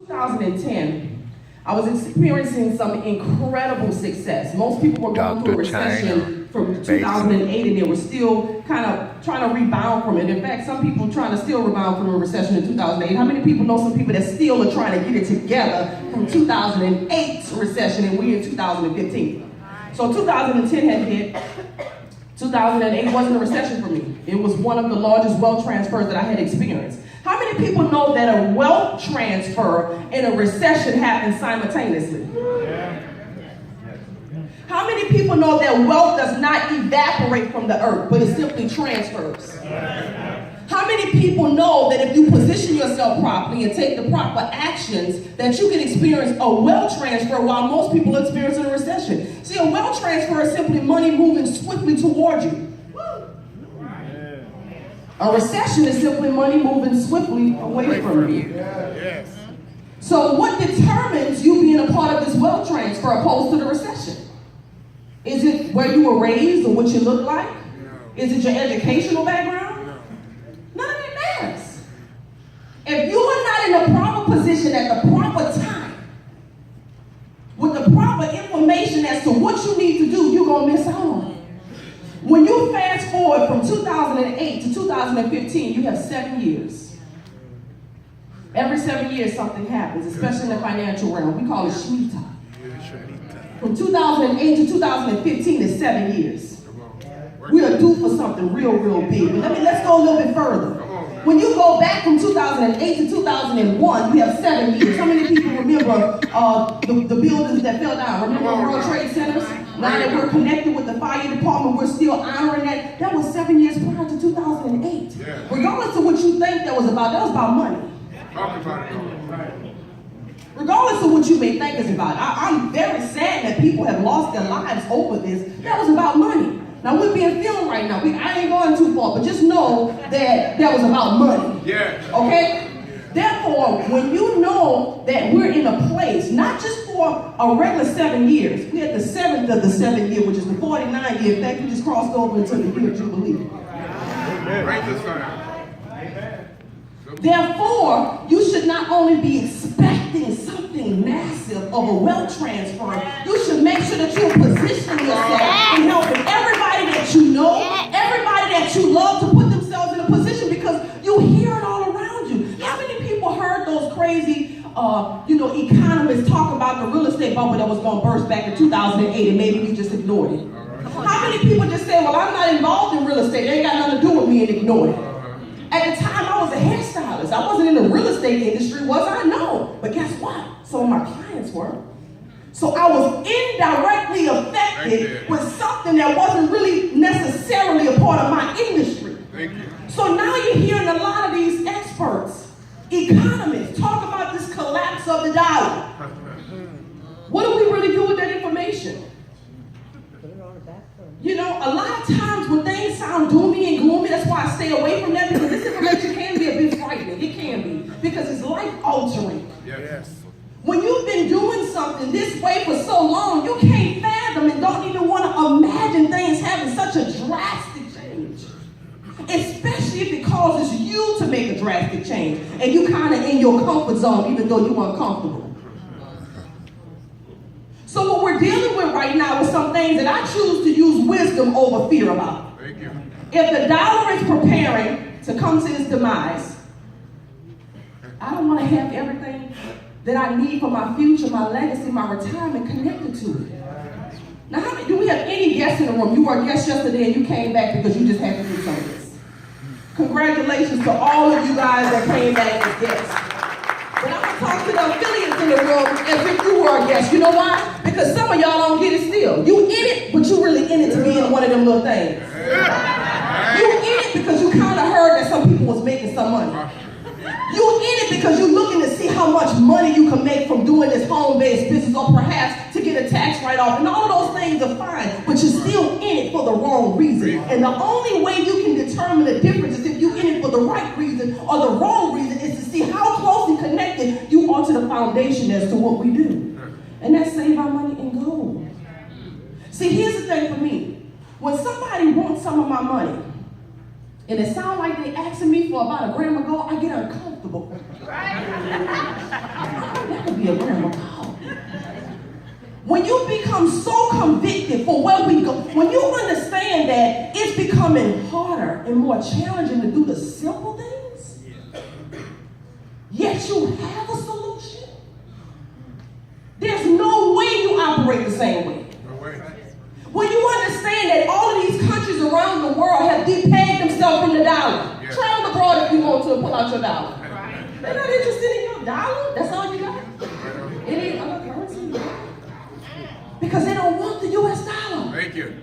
2010, I was experiencing some incredible success. Most people were going through a recession from 2008 and they were still kind of trying to rebound from it. In fact, some people trying to still rebound from a recession in 2008. How many people know some people that still are trying to get it together from 2008 recession and we're in 2015? So 2010 had hit. 2008 wasn't a recession for me. It was one of the largest wealth transfers that I had experienced. How many people know that a wealth transfer and a recession happen simultaneously? How many people know that wealth does not evaporate from the earth, but it simply transfers? How many people know that if you position yourself properly and take the proper actions, that you can experience a wealth transfer while most people are experiencing a recession? See, a wealth transfer is simply money moving swiftly toward you. A recession is simply money moving swiftly away from you. So what determines you being a part of this wealth transfer opposed to the recession? Is it where you were raised or what you look like? Is it your educational background? None of it matters. If you are not in the proper position at the proper time, with the proper information as to what you need to do, you're going to miss out on it. When you fast forward from 2008 to 2015, you have 7 years. Every 7 years something happens, especially in the financial realm. We call it Shemitah. From 2008 to 2015 is 7 years. We are due for something real, real big. But let's go a little bit further. When you go back from 2008 to 2001, we have 7 years. How many people remember the buildings that fell down? Remember World Trade Centers? Now that we're connected with the fire department, we're still honoring that. That was 7 years prior to 2008. Regardless of what you think that was about money. Regardless of what you may think it's about. I'm very sad that people have lost their lives over this. That was about money. Now we're being filmed right now. I ain't going too far, but just know that that was about money. Okay? Therefore, when you know that we're in a place, not just for a regular 7 years, we had the 7th of the 7th year, which is the 49th year. In fact, we just crossed over into the year of Jubilee. Therefore, you should not only be expecting something massive of a wealth transfer, you should make sure that you're positioning yourself and helping everybody that you know, everybody that you love to put themselves in a position because you hear it all around you. How many people heard those crazy economists talk about the real estate bubble that was going to burst back in 2008 and maybe we just ignored it? How many people just say, well, I'm not involved in real estate, it ain't got nothing to do with me, and ignored it? At the time, I was a hairstylist. I wasn't in the real estate industry, was I? No. But guess what? Some of my clients were. So I was indirectly affected with something that wasn't really necessarily a part of my industry. So now you're hearing a lot of these experts, economists, talk about this collapse of the dollar. What do we really do with that information? You know, a lot of times when things sound doomy and gloomy, that's why I stay away from that, because this information can be a bit frightening. It can be, because it's life-altering. When you've been doing something this way for so long, you can't fathom and don't even want to imagine things having such a drastic change. Especially if it causes you to make a drastic change, and you kind of in your comfort zone, even though you're uncomfortable. So what we're dealing with right now is some things that I choose to use wisdom over fear about. If the dollar is preparing to come to its demise, I don't want to have everything that I need for my future, my legacy, my retirement connected to it. Now, do we have any guests in the room? You were a guest yesterday and you came back because you just had to do some of this. Congratulations to all of you guys that came back as guests. But I'm going to talk to the affiliates in the room as if you were a guest. You know why? Because some of y'all don't get it still. You in it, but you really in it to be in one of them little things. You in it because you kind of heard that some people was making some money. You in it because you're looking to see how much money you can make from doing this home-based business, or perhaps to get a tax write-off. And all those things are fine, but you're still in it for the wrong reason. And the only way you can determine the difference is if you're in it for the right reason or the wrong reason, is to see how closely connected you are to the foundation as to what we do. And that's save our money in gold. See, here's the thing for me. When somebody wants some of my money, and it sounds like they asking me for about $1 grand ago, I get uncomfortable. be aware of God. When you become so convicted for where we go, when you understand that it's becoming harder and more challenging to do the simple things, yet you have a solution, there's no way you operate the same way. No way. When you understand that all of these countries around the world have depegged themselves from the dollar. Yeah. Travel abroad if you want to and pull out your dollar. They're not interested in your dollar. That's all you got. It ain't other currency. Because they don't want the U.S. dollar. Thank you.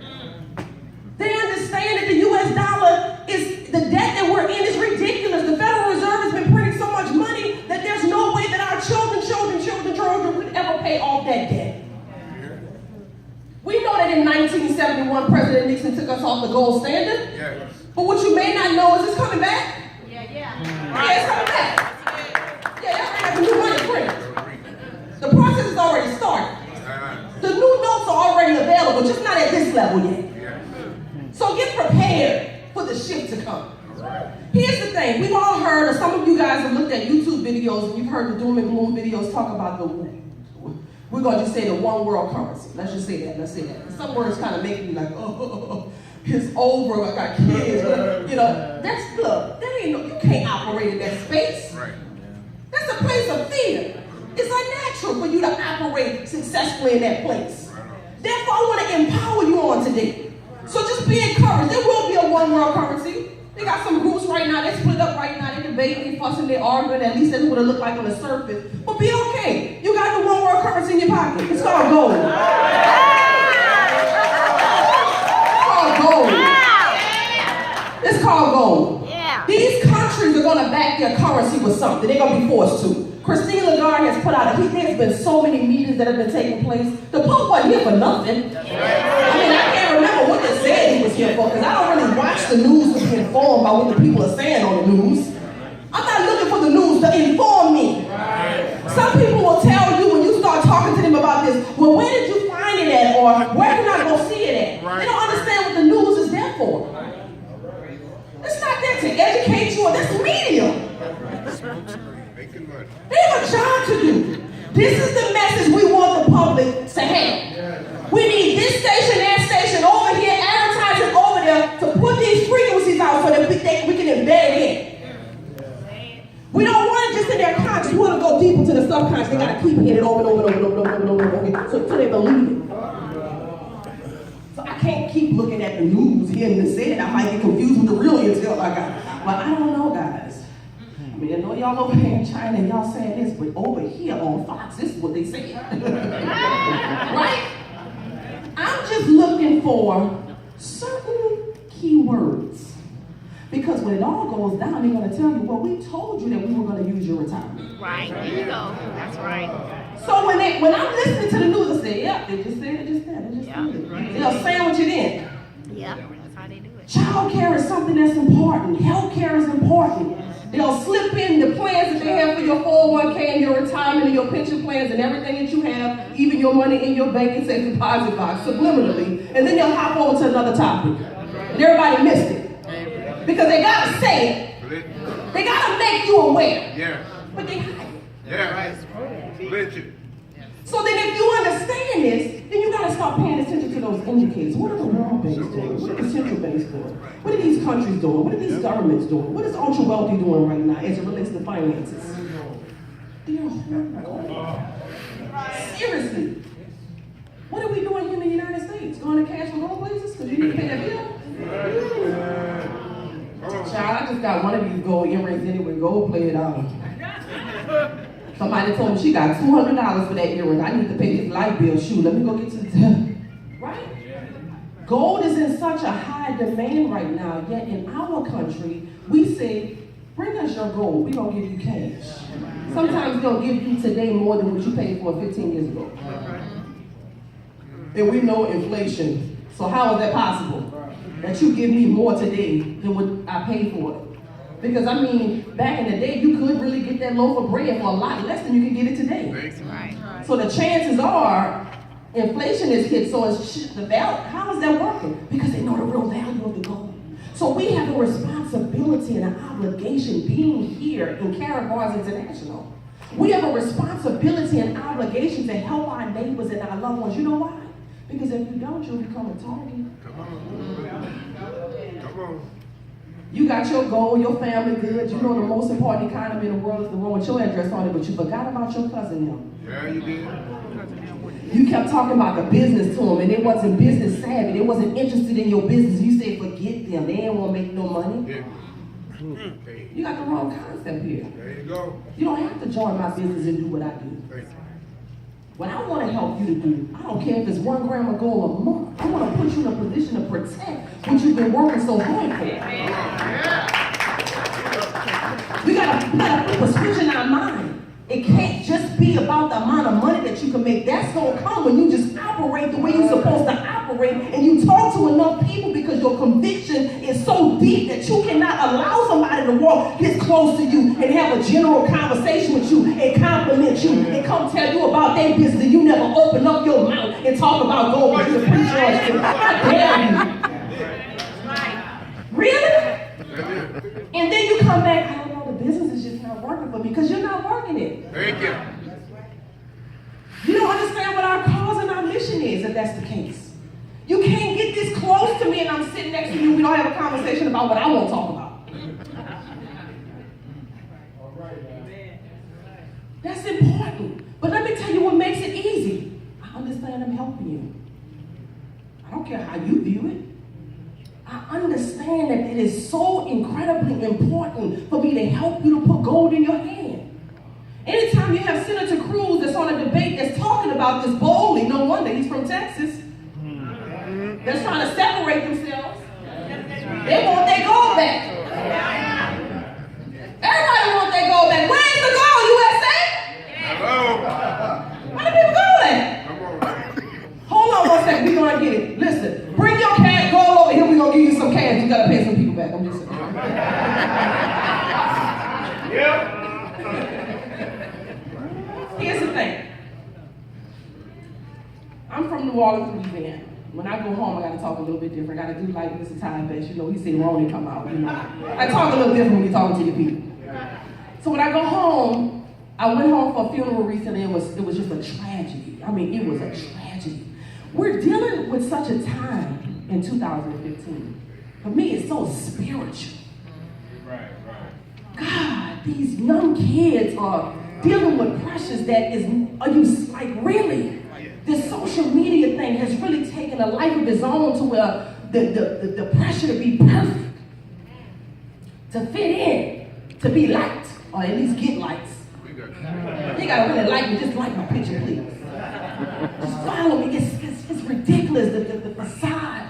They understand that the U.S. dollar is, the debt that we're in is ridiculous. The Federal Reserve has been printing so much money that there's no way that our children would ever pay off that debt. We know that in 1971, President Nixon took us off the gold standard. Yes. But what you may not know is it's coming back. Yeah. Yeah, it's coming back. Yeah, that's right. The new money print. The process has already started. The new notes are already available, just not at this level yet. So get prepared for the shift to come. Here's the thing. We've all heard, or some of you guys have looked at YouTube videos, and you've heard the doom and gloom videos talk about we're going to just say the one world currency. Let's just say that. Let's say that. Some words kind of make me like, oh, it's over. I got kids. You know, look, you can't operate in that space. Right. That's a place of fear. It's unnatural for you to operate successfully in that place. Therefore, I want to empower you on today. So just be encouraged. There will be a one world currency. They got some groups right now, they split up right now, they debating, they fussing, they arguing, at least that's what it look like on the surface. But be okay. You got the one world currency in your pocket. It's called gold. It's called gold. Yeah. These countries are going to back their currency with something. They're going to be forced to. Christine Lagarde has put out, there's been so many meetings that have been taking place. The Pope wasn't here for nothing. I can't remember what they said he was here for, because I don't really watch the news to be informed by what the people are saying on the news. I'm not looking for the news to inform me. Some people will tell you when you start talking to them about this, well, where did you find it at? Or where can I go see it at? They don't understand what the news is there for. It's not there to educate you, or that's media. They have a job to do. This is the message we want the public to have. We need this station, that station, over here, advertising over there to put these frequencies out so that we can embed it in. We don't want it just in their conscious. We want to go deeper to the subconscious. They got to keep hitting it over and over so they believe it. So I can't keep looking at the news, hearing this said. I might get confused with the real intel I got. But I don't know, guys. I mean, I know y'all over here in China and y'all saying this, but over here on Fox, this is what they say. Right? I'm just looking for certain keywords. Because when it all goes down, they're going to tell you, well, we told you that we were going to use your retirement. Right, there you go. That's right. So when I'm listening to the news, I say, yeah, they just said it just then. They just did it. They'll sandwich it in. Yeah, that's how they do it. Child care is something that's important. Health care is important. They'll slip in the plans that they have for your 401k and your retirement and your pension plans and everything that you have, even your money in your bank and safe deposit box, subliminally. And then they'll hop over to another topic. And everybody missed it. Because they gotta say it. They gotta make you aware. Yeah. But they hide it. Yeah. Legend. So then if you understand this, then you gotta start paying attention to those indicators. What are the world banks doing? What are the central banks doing? What are these countries doing? What are these governments doing? What is ultra wealthy doing right now as it relates to finances? They're horrible. Seriously. What are we doing here in the United States? Going to cash for wrong places because you need to pay that bill? Child, I just got one of these gold earrings anyway. Go play it out. Somebody told me she got $200 for that earring. I need to pay this light bill. Shoot, let me go get to the right? Gold is in such a high demand right now, yet in our country, we say, bring us your gold, we're going to give you cash. Sometimes they'll give you today more than what you paid for 15 years ago. And we know inflation, so how is that possible? That you give me more today than what I paid for it? Because I mean, back in the day, you could really get that loaf of bread for a lot less than you can get it today. Right. So the chances are, inflation is hit, so it's the value. How is that working? Because they know the real value of the gold. So we have a responsibility and an obligation being here in Karen Bars International. We have a responsibility and obligation to help our neighbors and our loved ones. You know why? Because if you don't, you'll become a target. Come on. Come on. You got your goal, your family good. You know the most important economy in the world is the one with your address on it, but you forgot about your cousin now. Yeah, you did. You kept talking about the business to them, and they wasn't business savvy. They wasn't interested in your business. You said, forget them. They ain't want to make no money. Yeah. You got the wrong concept here. There you go. You don't have to join my business and do what I do. Thank you. What I want to help you to do, I don't care if it's 1 gram of gold a month. I want to put you in a position to protect what you've been working so hard for. We got to put a switch in our mind. It can't just be about the amount of money that you can make. That's going to come when you just operate the way you're supposed to operate and you talk to enough people because your conviction is so deep that you cannot allow somebody to walk this close to you and have a general conversation with you and compliment you and come tell you about their business and you never open up your mouth and talk about gold with your preacher. How dare you? Really? And then you come back, I don't know, the business is just not working for me because you're not working it. Thank you. You don't understand what our cause and our mission is if that's the case. You can't get this close to me and I'm sitting next to you. We don't have a conversation about what I want to talk about. That's important. But let me tell you what makes it easy. I understand I'm helping you. I don't care how you view it. I understand that it is so incredibly important for me to help you to put gold in your hand. Anytime you have Senator Cruz that's on a debate that's talking about this boldly, no wonder he's from Texas. They're trying to separate themselves. They want their gold back. Everybody wants their gold back. Where's the gold, USA? Hello. Where the people going? Come on. Hold on 1 second, we're gonna get it. Listen, bring your cash, gold over here, we're gonna give you some cash. You gotta pay some people back. I'm just saying. Yep. Here's the thing. I'm from New Orleans, Louisiana. When I go home, I gotta talk a little bit different. I gotta do like Mr. Time Best. You know, he said wrong and come out, you know. I talk a little different when you're talking to your people. So when I go home, I went home for a funeral recently. It was just a tragedy. I mean, it was a tragedy. We're dealing with such a time in 2015. For me, it's so spiritual. God, these young kids are dealing with pressures that are you like really? This social media thing has really taken a life of its own to where the pressure to be perfect, to fit in, to be liked, or at least get likes. You gotta really like me, just like my picture, please. Just follow me, it's ridiculous, the facade.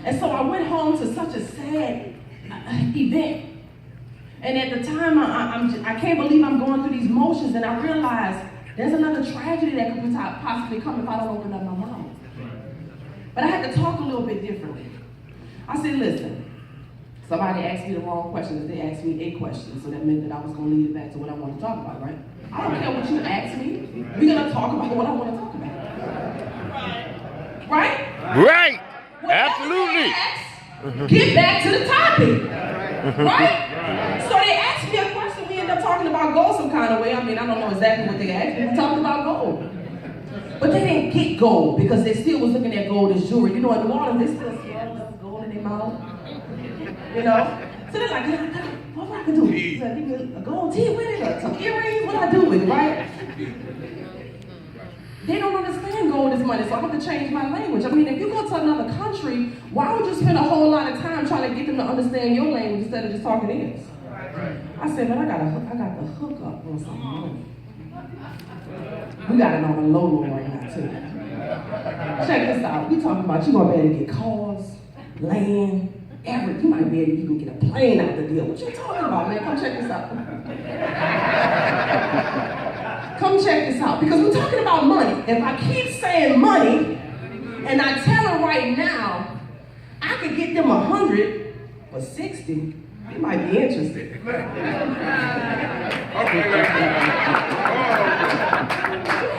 And so I went home to such a sad event. And at the time, I can't believe I'm going through these motions, and I realized there's another tragedy that could possibly come if I don't open up my mouth. But I had to talk a little bit differently. I said, listen, somebody asked me the wrong questions. They asked me a question, so that meant that I was going to lead it back to what I want to talk about, right? I don't care what you ask me. We're going to talk about what I want to talk about. Right? Right. Whatever Absolutely. they ask, get back to the topic. Right? So they asked me a question. We ended up talking about gold some kind of way. I mean, I don't know exactly what they asked me. We talked about gold. But they didn't get gold because they still was looking at gold as jewelry. You know, in New Orleans, they still smell gold in their mouth. You know? So they're like, what do I do? So I think a gold teeth with it, or some earrings, what do I do with it, right? They don't understand gold is money, so I have to change my language. I mean, if you go to another country, why would you spend a whole lot of time trying to get them to understand your language instead of just talking theirs? I said, man, I got the hook up on some money. We got it on the low right now, too. Check this out. We talking about you gonna be able to get cars, land, everything. You might be able to even get a plane out the deal. What you talking about, man? Come check this out. Come check this out, because we're talking about money. If I keep saying money, and I tell them right now, I could get them 100 or 60, they might be interested. You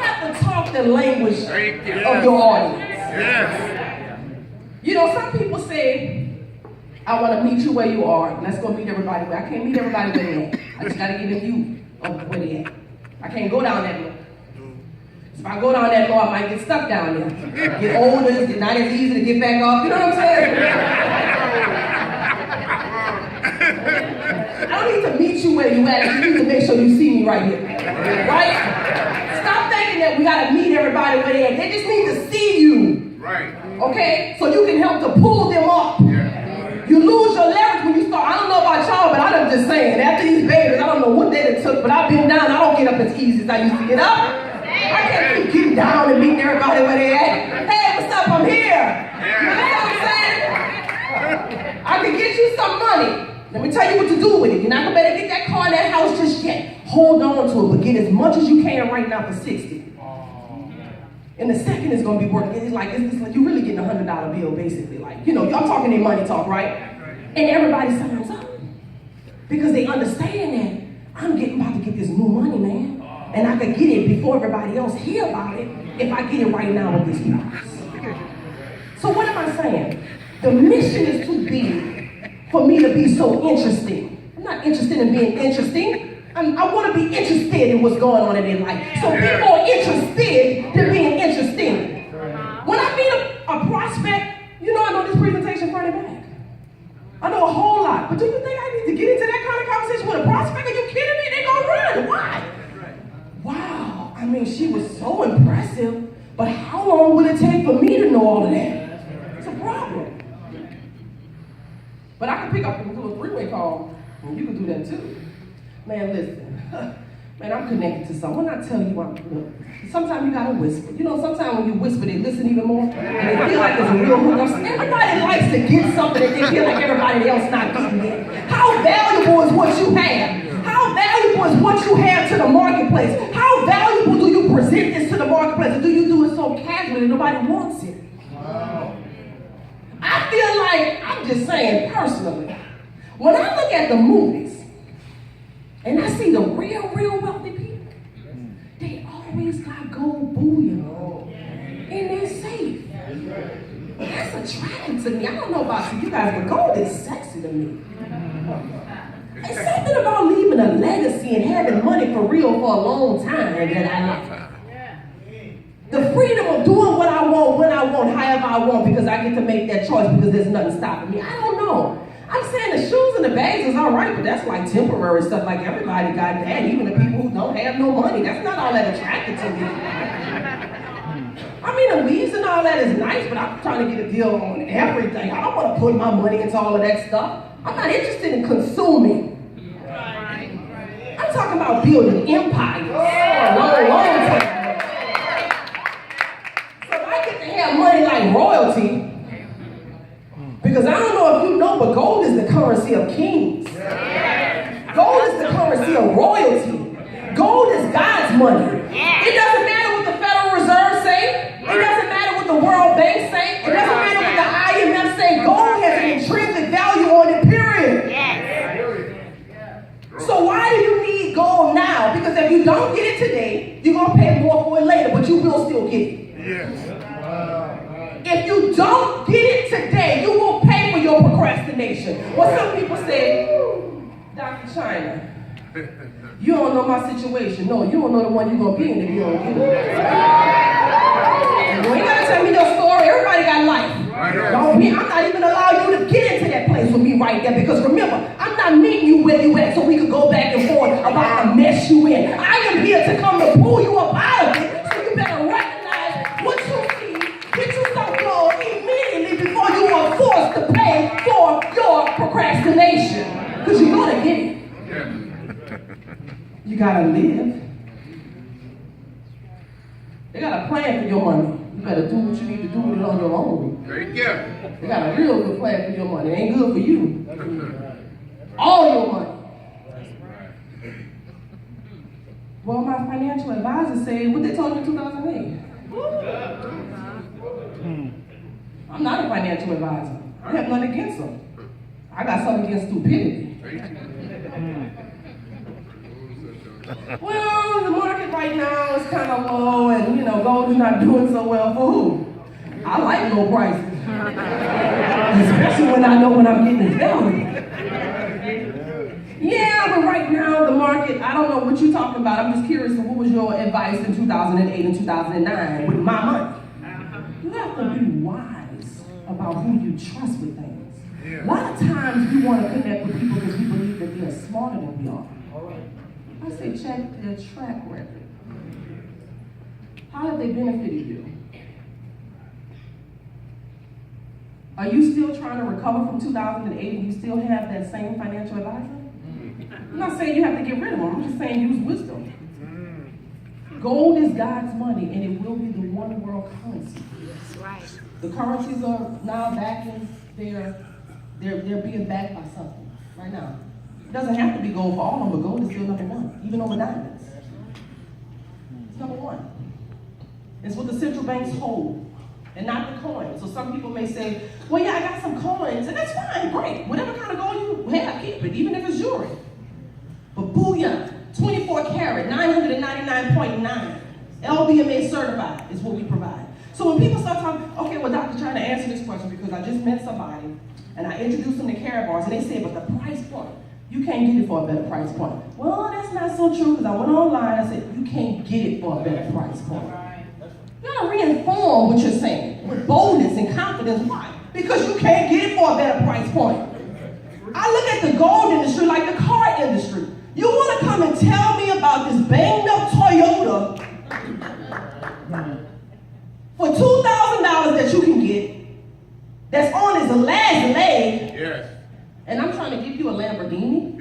have to talk the language of your audience. Yes. You know, some people say, I want to meet you where you are. Let's go meet everybody where I can't meet everybody where they at. I just got to get them you where they at. I can't go down that low. If I go down that low, I might get stuck down there. Get older, it's not as easy to get back up. You know what I'm saying? I don't need to meet you where you at. You need to make sure you see me right here. Right? Stop thinking that we gotta meet everybody where they at. They just need to see you. Right. Okay? So you can help to pull them up. Yeah. You lose your leverage when you start. I don't know about y'all, but I'm just saying, after these babies, I don't know what day it took, but I've been down. I don't get up as easy as I used to get up. I can't keep getting down and meeting everybody where they at. Hey, what's up? I'm here. You know what I'm saying? I can get you some money. Let me tell you what to do with it. You're not gonna better get that car and that house just yet. Hold on to it, but get as much as you can right now for 60. And the second is gonna be working. It's like you're really getting a $100 bill, basically. Like, you know, I'm talking their money talk, right? And everybody signs up because they understand that I'm about to get this new money, man. And I could get it before everybody else hear about it if I get it right now with this price. So what am I saying? The mission is too big for me to be so interesting. I'm not interested in being interesting. I want to be interested in what's going on in their life. So be more interested than being interesting. When I meet a prospect, you know I know this presentation front and back. I know a whole lot. But do you think I need to get into that kind of conversation with a prospect? Are you kidding me? They're going to run. Why? Wow, I mean, she was so impressive, but how long would it take for me to know all of that? It's a problem. But I can pick up and do a three-way call, and you can do that too. Man, listen, man, I'm connected to someone. When I tell you, look, sometimes you gotta whisper. You know, sometimes when you whisper, they listen even more, and they feel like there's a real hookup. Everybody likes to get something that they feel like everybody else not getting it. How valuable is what you have? How valuable is what you have to the marketplace? How valuable do you present this to the marketplace? Or do you do it so casually that nobody wants it? Wow. I feel like, I'm just saying personally, when I look at the movies and I see the real wealthy people, they always got gold bullion in their safe. That's attractive to me. I don't know about you guys, but gold is sexy to me. It's something about leaving a legacy and having money for real for a long time that I like. The freedom of doing what I want, when I want, however I want, because I get to make that choice because there's nothing stopping me. I don't know. I'm saying the shoes and the bags is all right, but that's like temporary stuff. Like everybody got that, even the people who don't have no money. That's not all that attractive to me. I mean, the leaves and all that is nice, but I'm trying to get a deal on everything. I don't want to put my money into all of that stuff. I'm not interested in consuming. I'm talking about building empires for a long time. So if I get to have money like royalty, because I don't know if you know, but gold is the currency of kings. Gold is the currency of royalty. Gold is God's money. It doesn't matter what the Federal Reserve say. It doesn't matter what the World Bank say. It doesn't matter what the IMF say. Gold has an intrinsic value on it, period. So why do you need gold now? Because if you don't get it today, you're going to pay more for it later, but you will still get it. If you don't get it today, you will pay for your procrastination. Well, some people say, Dr. China, you don't know my situation. No, you don't know the one you're going to be in if you don't get it. You ain't got to tell me your story. Everybody got life. I'm not even allowing you to get into that place with me right there because remember, I'm not meeting you where you at so we can go back and forth about the mess you in. I am here to come to pull you up out of it, so you better recognize what you see, get you some gold immediately before you are forced to pay for your procrastination. Because you're going to get it. You got to live. They got a plan for your money. You better do what you need to do with it on your own. Very good. They got a real good plan for your money. It ain't good for you. All your money. Well, my financial advisor said what they told me in 2008. I'm not a financial advisor. I have nothing against them. I got something against stupidity. Well, the market right now is kind of low, and you know, gold is not doing so well for who? I like low prices, especially when I know when I'm getting this value. Yeah, but right right now, the market, I don't know what you're talking about. I'm just curious, what was your advice in 2008 and 2009 with my money? You have to be wise about who you trust with things. A lot of times we want to connect with people because we believe that they're smarter than we are. I say check their track record. How have they benefited you? Are you still trying to recover from 2008 and you still have that same financial advisor? I'm not saying you have to get rid of them. I'm just saying use wisdom. Gold is God's money and it will be the one world currency. That's right. The currencies are now backing, they're being backed by something right now. It doesn't have to be gold for all of them, but gold is still number one, even over diamonds. It's number one. It's what the central banks hold, and not the coins. So some people may say, well, yeah, I got some coins, and that's fine, great. Whatever kind of gold you have, keep it, even if it's jewelry. But bullion, 24 karat, 999.9, LBMA certified is what we provide. So when people start talking, okay, well, doctor, trying to answer this question because I just met somebody, and I introduced them to Karatbars, and they said, but the price point, you can't get it for a better price point. Well, that's not so true, because I went online, I said, you can't get it for a better price point. You gotta reinform what you're saying with boldness and confidence. Why? Because you can't get it for a better price point. I look at the gold industry like the car industry. You wanna come and tell me about this banged up Toyota for $2,000 that you can get, that's on its last leg, Yes. and I'm trying to give you a Lamborghini?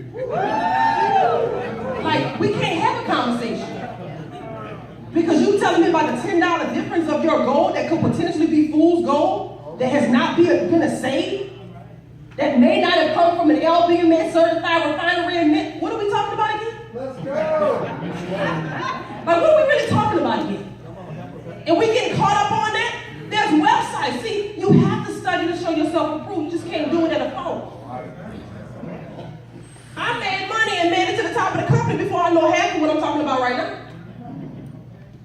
Like, we can't have a conversation. Because you telling me about the $10 difference of your gold that could potentially be fool's gold, that has not been a save, that may not have come from an LBMA certified refinery in mint. What are we talking about again? Let's go. Like, what are we really talking about again? And we get caught up on that? There's websites. See, you have to study to show yourself approved. You just can't do it at a phone. I made money and made it to the top of the company before I know half of what I'm talking about right now.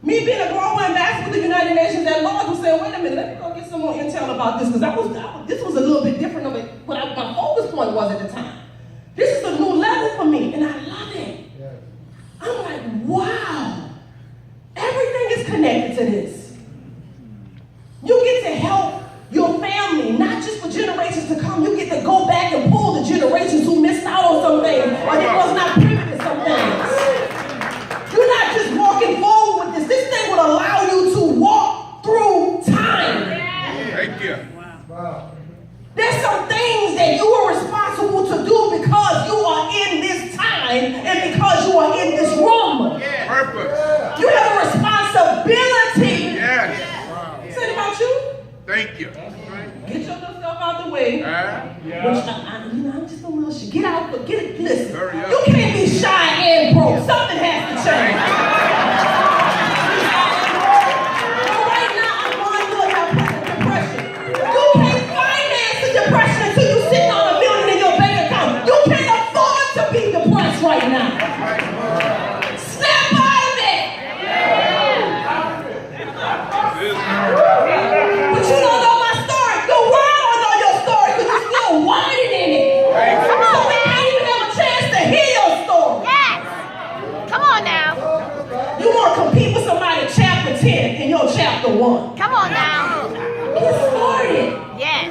Me being a global ambassador with the United Nations at large was saying, wait a minute, let me go get some more intel about this, because this was a little bit different of what my focus point was at the time. This is a new level for me, and I love it. I'm like, wow, everything is connected to this. You get to help your family, not just for generations to come. You get to go back and pull the generations who missed out on some things, or they was not privy to some things. You're not just walking forward with this. This thing would allow you to walk through time. Thank you. Wow. There's some things that you are responsible to do because you are in this time and because you are in this room. Purpose. You have a responsibility. Yes. Say it about you. Thank you. Get yourself out the way. Which I'm just a little shit. Get out, but listen. Hurry up. You can't be shy and broke. Something has to change. But right now, I'm going through a depression. You can't finance the depression until you're sitting on $1 million in your bank account. You can't afford to be depressed right now. Snap out of it. But you don't know my story. The world don't know your story because you're still whining in it. So they can't even have a chance to hear your story. Yes. Come on now. You want to compete with somebody chapter 10 in your chapter 1. Come on now. Get started. Yes.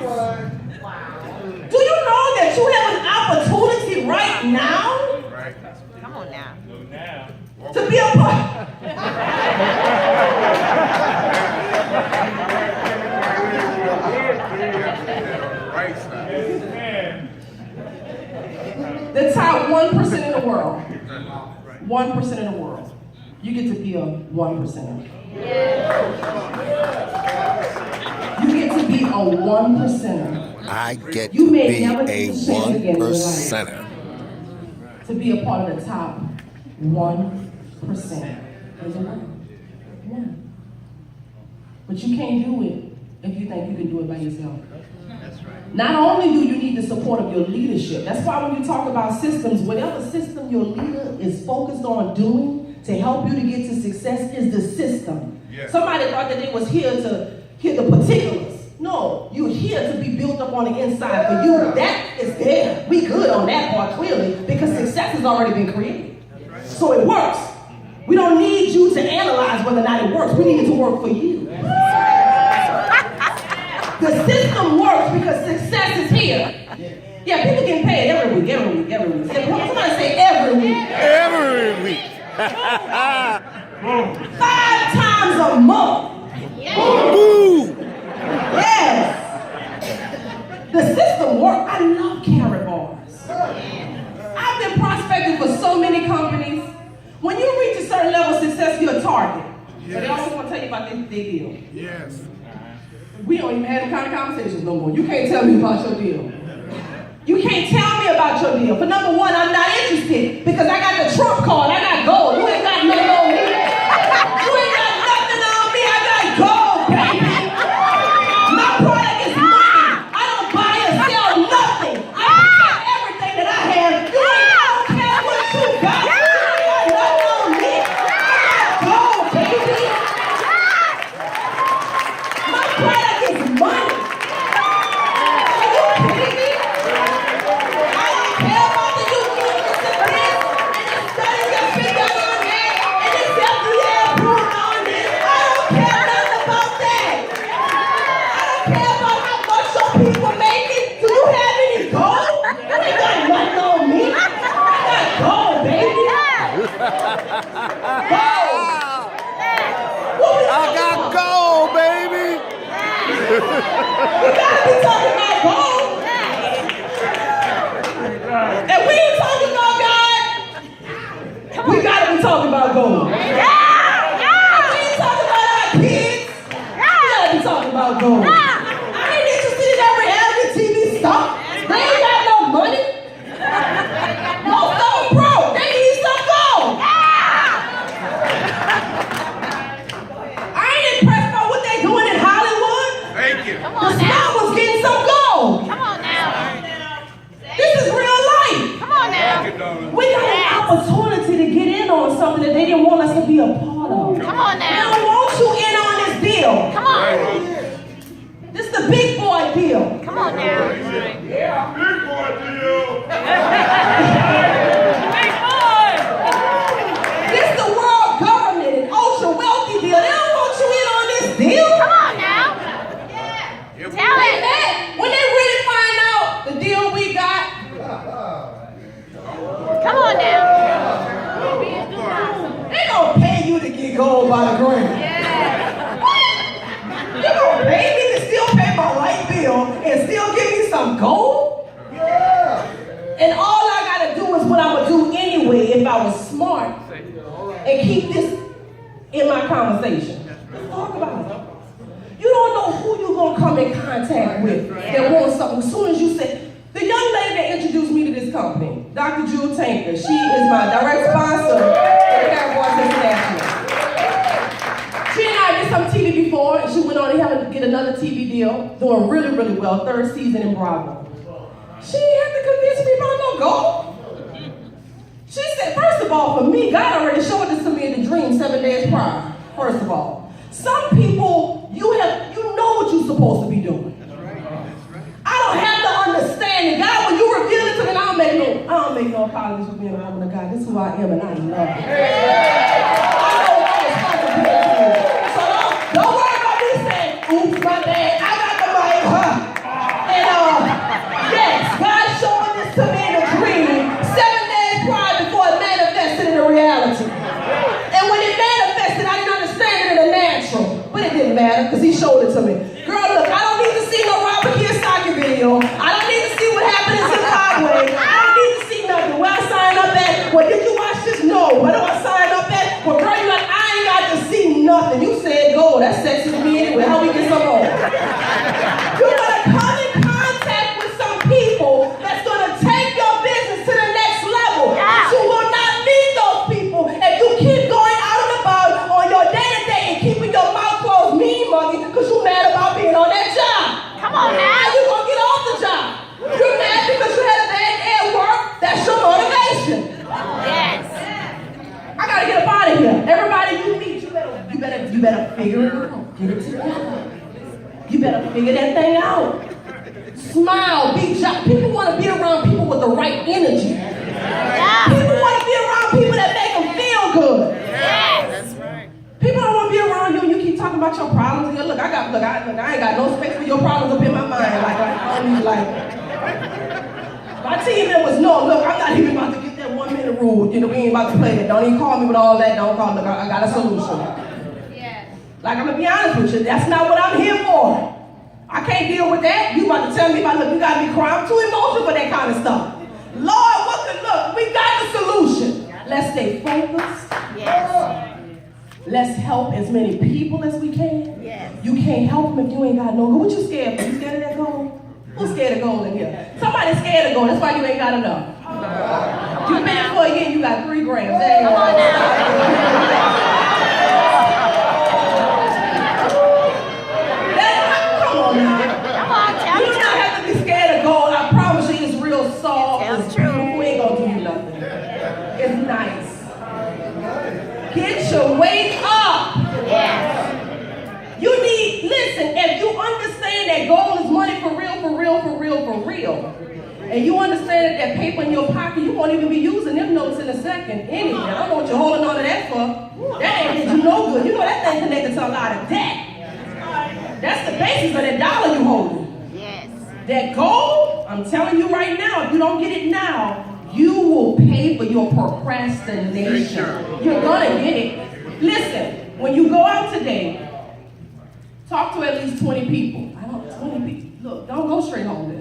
Do you know that you have an opportunity right now Right. Come on now. to be a part? Right side. The top 1% in the world. 1% in the world. You get to be a 1%. You get to be a 1%. I get to You may be never a get the chance again in your life 1%er. to be a part of the top 1%. There's a one. But you can't do it if you think you can do it by yourself. Not only do you need the support of your leadership, that's why when you talk about systems, whatever system your leader is focused on doing to help you to get to success is the system. Yes. Somebody thought that they was here to hear the particulars. No, you're here to be built up on the inside for you. That is there. We good on that part, clearly, because success has already been created. So it works. We don't need you to analyze whether or not it works. We need it to work for you. The system works because success is here. Yeah, people get paid every week. Somebody say every week. Every week. 5 times a month. Boo! Yes. The system works. I love carrot bars. I've been prospecting for so many companies. When you reach a certain level of success, you're a target. But they always want to tell you about this big deal. Yes. We don't even have them kind of conversations no more. You can't tell me about your deal. You can't tell me about your deal. For number one, I'm not interested because I got the Trump card. I got gold. You ain't got nothing on me. You ain't got nothing on me. I got gold, baby. My product is money. I don't buy or sell nothing. I protect everything that I have. You ain't don't care what you got. You ain't got nothing on me. I got gold, baby. My product is money. Are you kidding me? I don't care about the uniqueness of this and the studies that's been done on that and the FDA approved on this. I don't care nothing about that. I don't care about how much your people making. Do you have any gold? You ain't got nothing on me. I got gold, baby. Gold. What we I talking got about? gold, baby. We gotta be talking about gold. And we ain't talking about God. We gotta be talking about gold. And we ain't talking about our kids. We gotta be talking about gold. I ain't interested in that reality TV stuff. They ain't got no money. Most of them broke. They need some gold. I ain't impressed by what they doing in Hollywood. Thank you. Come The on star now. was getting some gold. Come on now. This is real life. Come on now. Thank you, darling. We got an opportunity to get in on something that they didn't want us to be a part of. Come on They now. don't want you in on this deal. Come on. This is the big boy deal. Come on now. Big boy deal. This is the world government and ultra wealthy deal. They don't want you in on this deal. Come on now. Tell Like it. that, when they really find out the deal we got, Come on now. they gonna pay you to get gold by the gram. What? You gonna pay me to still pay my light bill and still give me some gold? And all I gotta do is what I would do anyway if I was smart and keep this in my conversation. Let's talk about it. You don't know who you're gonna come in contact with that wants something. As soon as you say, the young lady that introduced me to this company, Dr. Jewel Tanker, she is my direct sponsor for Cowboys International. She and I did some TV before, and she went on to get another TV deal, doing really, really well, 3rd season in Bravo. She didn't have to convince me about no gold. She said, first of all, for me, God already showed this to me in the dream 7 days prior, first of all. Some people, you know what you're supposed to be doing. I don't have to understand it. God, when you reveal it to me, I don't make no apologies for being a woman of God. This is who I am, and I love it. I know what responsibility is. So don't worry about me saying, oops, my bad. I got the mic, And yes, God showed this to me in a dream 7 days prior before it manifested in a reality. And when it manifested, I didn't understand it in the natural. But it didn't matter, because he showed it to me. Girl, look, I don't need to see no Robert Kiyosaki video. I don't need to see what happened in Zimbabwe. I don't need to see nothing. Where I sign up at? Well, did you watch this? No. Where do I sign up at? Well, girl, you like, I ain't got to see nothing. You said go. That's sexy to me anyway. How we get some more? You gotta come in contact with some people that's gonna take your business to the next level. You will not meet those people if you keep going out and about on your day-to-day and keeping your mouth closed, mean muggy, because you're mad about being on that job. Come on now. How you gonna get off the job? You're mad because you had a bad day at work. That's your motivation. Yes. I gotta get up out of here. Everybody you meet, you better figure it out. Get it together. You better figure that thing out. smile, be jolly. People want to be around people with the right energy. Yeah. People want to be around people that make them feel good. Yes. People don't want to be around you and you keep talking about your problems. And look, I ain't got no space for your problems up in my mind. Like, I don't even like it. My team members know, look, I'm not even about to get that 1 minute rule. You know, we ain't about to play that. Don't even call me with all that. Don't call. Look, I got a solution. Yes. Like, I'm going to be honest with you. That's not what I'm here for. I can't deal with that. You about to tell me about, look, you got me crying. I'm too emotional for that kind of stuff. Lord, look, we got the solution. Let's stay focused. Yes. Let's help as many people as we can. Yes. You can't help them if you ain't got no goal. What you scared of? You scared of that goal? Who's scared of goal in here? Somebody's scared of goal. That's why you ain't got enough. You've been here for a year, you got 3 grams. That ain't Come on now. Come on now. Come on, tell You the do not truth. have to be scared of gold. I promise you it's real soft. Tell the It's truth. beautiful. We ain't gonna do you nothing. It's nice. Get your weight up. Yes. You need, listen, if you understand that gold is money for real, and you understand that paper in your pocket, you won't even be using them notes in a second anyway. I don't know what you're holding on to that for. That ain't did you no good. You know that thing connected to a lot of debt. That's the basis of that dollar you holding. Yes. That gold, I'm telling you right now, if you don't get it now, you will pay for your procrastination. You're gonna get it. Listen, when you go out today, talk to at least 20 people. 20 people. Look, don't go straight home then.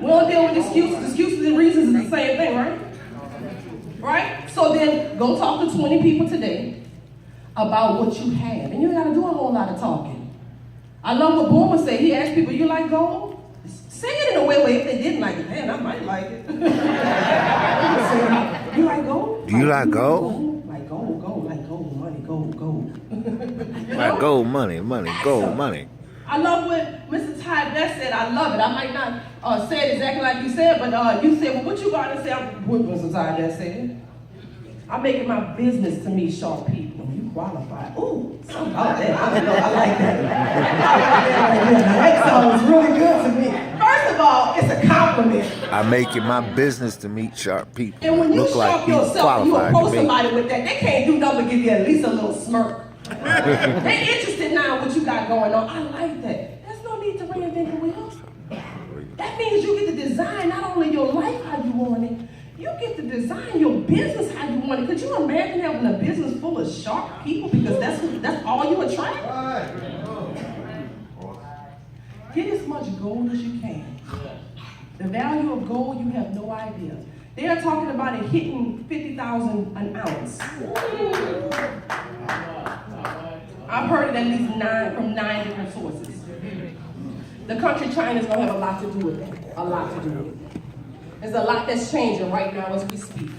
We don't deal with excuses. Excuses and reasons is the same thing, right? Right? So then go talk to 20 people today about what you have. And you ain't gotta do a whole lot of talking. I love what Boomer said. He asked people, you like gold? Say it in a way where if they didn't like it, man, I might like it. You like gold? Do you like gold? Like gold, like gold, money, gold. You Like know? gold money, gold money. I love what Mr. Ty Best said. I love it. I might not say it exactly like you said, but you said, well, what you got to say? What Mr. Ty Best said? I make it my business to meet sharp people. You qualify. Ooh, something about that. I like that. That sounds really good to me. First of all, it's a compliment. I make it my business to meet sharp people. And when you Look like sharp you yourself and you qualified approach to somebody with that, they can't do nothing but give you at least a little smirk. They're interested now in what you got going on. I like that. There's no need to reinvent the wheel. That means you get to design not only your life how you want it, you get to design your business how you want it. Could you imagine having a business full of sharp people because that's all you attract? Get as much gold as you can. The value of gold, you have no idea. They are talking about it hitting 50,000 an ounce. I've heard it at least from nine different sources. The country China is going to have a lot to do with that. A lot to do with it. There's a lot that's changing right now as we speak.